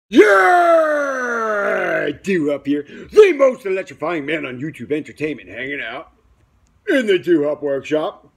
Yeah! Duhop here, the most electrifying man on YouTube entertainment, hanging out in the Duhop workshop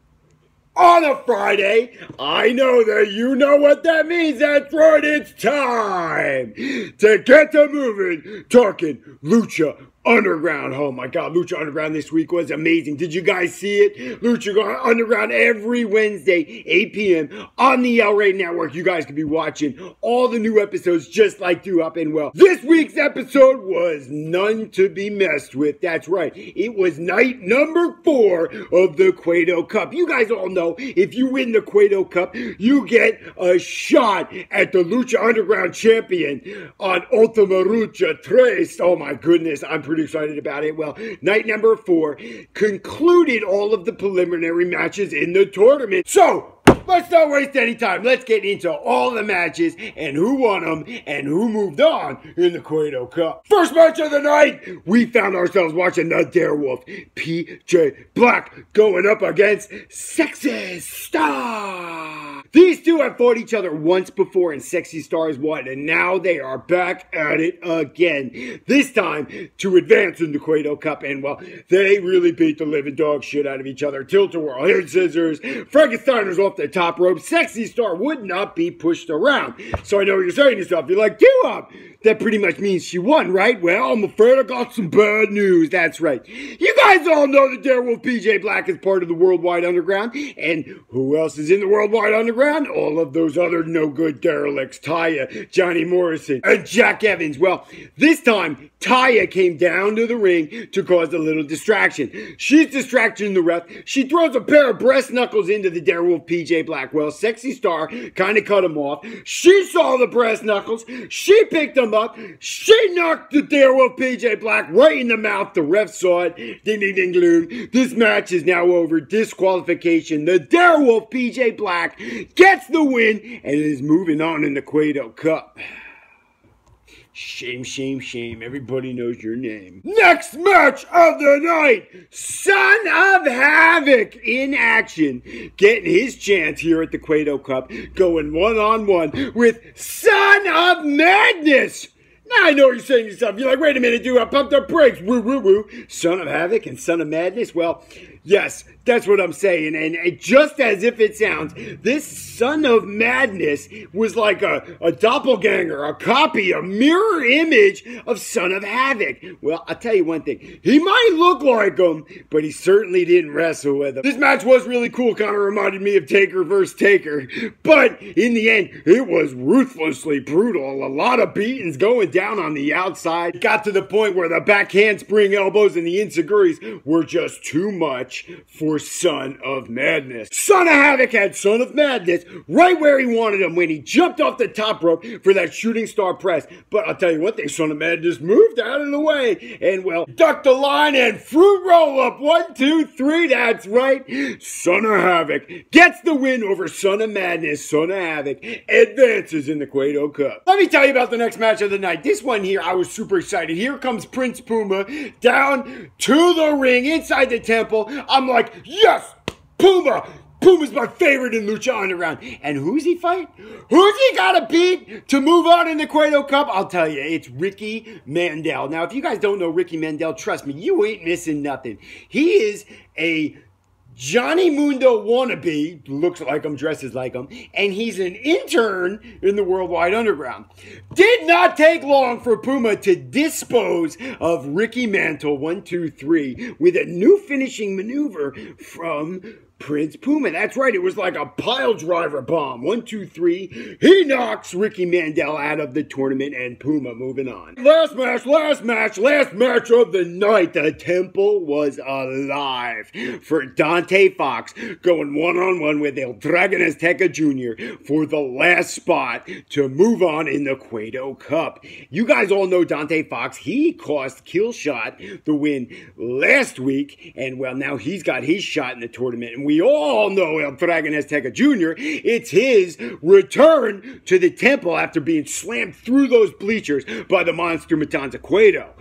on a Friday. I know that you know what that means. That's right, it's time to get to moving, talking Lucha Underground. Oh my God, Lucha Underground this week was amazing. Did you guys see it? Lucha Underground every Wednesday, 8 p.m. on the LRESTLECRATE network. You guys could be watching all the new episodes just like Duhop. And well, this week's episode was none to be messed with. That's right. It was night number 4 of the CUETO Cup. You guys all know if you win the CUETO Cup, you get a shot at the Lucha Underground champion on Ultima Lucha 3. Oh my goodness, I'm pretty excited about it. Well, night number 4 concluded all of the preliminary matches in the tournament. So, let's not waste any time. Let's get into all the matches and who won them and who moved on in the CUETO Cup. First match of the night, we found ourselves watching the Darewolf PJ Black going up against Sexy Star. These two have fought each other once before and Sexy Star's won, and now they are back at it again. This time to advance in the CUETO Cup, and well, they really beat the living dog shit out of each other. Tilt-a-whirl, hit scissors, Frankensteiners off the top rope. Sexy Star would not be pushed around. So I know what you're saying to yourself. You're like, Duhop, that pretty much means she won, right? Well, I'm afraid I got some bad news. That's right. You guys all know that Darewolf PJ Black is part of the Worldwide Underground. And who else is in the Worldwide Underground? All of those other no-good derelicts. Taya, Johnny Morrison, and Jack Evans. Well, this time, Taya came down to the ring to cause a little distraction. She's distracting the ref. She throws a pair of breast knuckles into the Darewolf PJ Black. Well, Sexy Star kind of cut him off. She saw the breast knuckles. She picked them up. She knocked the Darewolf PJ Black right in the mouth. The ref saw it. Ding, ding, ding, gloom. This match is now over. Disqualification. The Darewolf PJ Black gets the win and is moving on in the CUETO Cup. Shame, shame, shame. Everybody knows your name. Next match of the night. Son of Havoc in action. Getting his chance here at the CUETO Cup. Going one-on-one with Son of Madness. Now I know what you're saying to yourself. You're like, wait a minute, dude. I pumped up brakes. Woo, woo, woo. Son of Havoc and Son of Madness. Well, yes, that's what I'm saying. And just as if it sounds, this Son of Madness was like a doppelganger, a copy, a mirror image of Son of Havoc. Well, I'll tell you one thing. He might look like him, but he certainly didn't wrestle with him. This match was really cool. Kind of reminded me of Taker versus Taker. But in the end, it was ruthlessly brutal. A lot of beatings going down on the outside. It got to the point where the back handspring elbows and the enziguris were just too much for Son of Madness. Son of Havoc had Son of Madness right where he wanted him when he jumped off the top rope for that shooting star press. But I'll tell you one thing, Son of Madness moved out of the way and, well, ducked the line and fruit roll up. 1, 2, 3, that's right. Son of Havoc gets the win over Son of Madness. Son of Havoc advances in the CUETO Cup. Let me tell you about the next match of the night. This one here, I was super excited. Here comes Prince Puma down to the ring inside the temple. I'm like, yes, Puma! Puma's my favorite in Lucha Underground. And who's he fight? Who's he got to beat to move on in the CUETO Cup? I'll tell you, it's Ricky Mandel. Now, if you guys don't know Ricky Mandel, trust me, you ain't missing nothing. He is a Johnny Mundo wannabe, looks like him, dresses like him, and he's an intern in the Worldwide Underground. Did not take long for Puma to dispose of Ricky Mantle, 1, 2, 3, with a new finishing maneuver from Prince Puma. That's right, it was like a pile driver bomb. 1, 2, 3. He knocks Ricky Mandel out of the tournament and Puma moving on. Last match of the night. The temple was alive for Dante Fox going one-on-one with El Dragon Azteca Jr. for the last spot to move on in the CUETO Cup. You guys all know Dante Fox. He cost Killshot the win last week, and well, now he's got his shot in the tournament. And we all know El Dragon Azteca Jr. It's his return to the temple after being slammed through those bleachers by the Monster Matanza Cueto.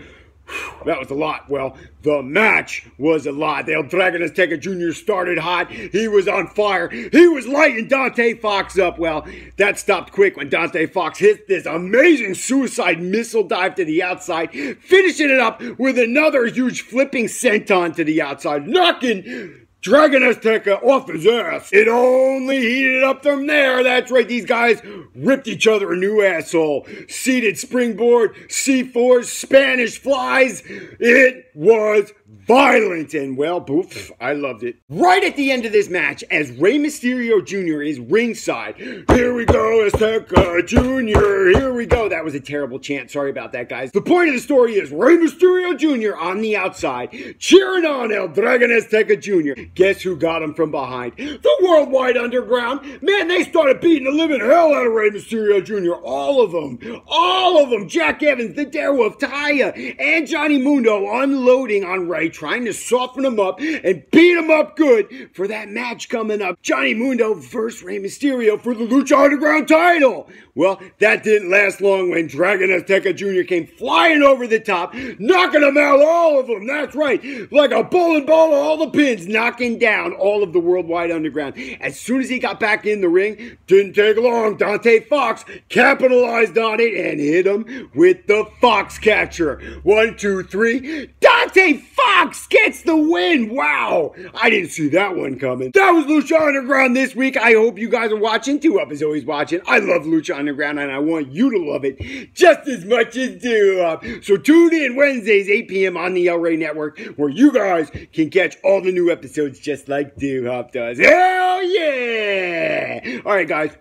That was a lot. Well, the match was a lot. The El Dragon Azteca Jr. started hot. He was on fire. He was lighting Dante Fox up. Well, that stopped quick when Dante Fox hit this amazing suicide missile dive to the outside, finishing it up with another huge flipping senton to the outside, knocking Dragon Azteca off his ass. It only heated up from there. That's right, these guys ripped each other a new asshole. Seated springboard, C4s, Spanish flies. It was violent, and well, poof, I loved it. Right at the end of this match, as Rey Mysterio Jr. is ringside, here we go, Azteca Jr., here we go. That was a terrible chant, sorry about that, guys. The point of the story is Rey Mysterio Jr. on the outside, cheering on El Dragon Azteca Jr. Guess who got him from behind? The Worldwide Underground. Man, they started beating the living hell out of Rey Mysterio Jr. All of them. Jack Evans, the Darewolf, Taya, and Johnny Mundo unloading on Rey, trying to soften him up and beat him up good for that match coming up. Johnny Mundo versus Rey Mysterio for the Lucha Underground title. Well, that didn't last long when Dragon Azteca Jr. came flying over the top, knocking them out, all of them. That's right, like a bowling ball, all the pins, knocking down all of the Worldwide Underground. As soon as he got back in the ring, didn't take long, Dante Fox capitalized on it and hit him with the Fox Catcher. 1, 2, 3. Dante Fox gets the win. Wow, I didn't see that one coming. That was Lucha Underground this week. I hope you guys are watching. Duhop is always watching. I love Lucha Underground, and I want you to love it just as much as Duhop. So tune in Wednesdays, 8 p.m. on the El Rey Network, where you guys can catch all the new episodes just like Duhop does. Hell yeah! All right, guys.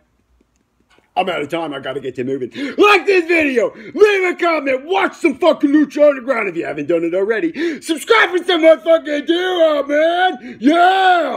I'm out of time. I gotta get to moving. Like this video, leave a comment, watch some fucking Lucha Underground if you haven't done it already. Subscribe for some motherfucking Duhop, man! Yeah!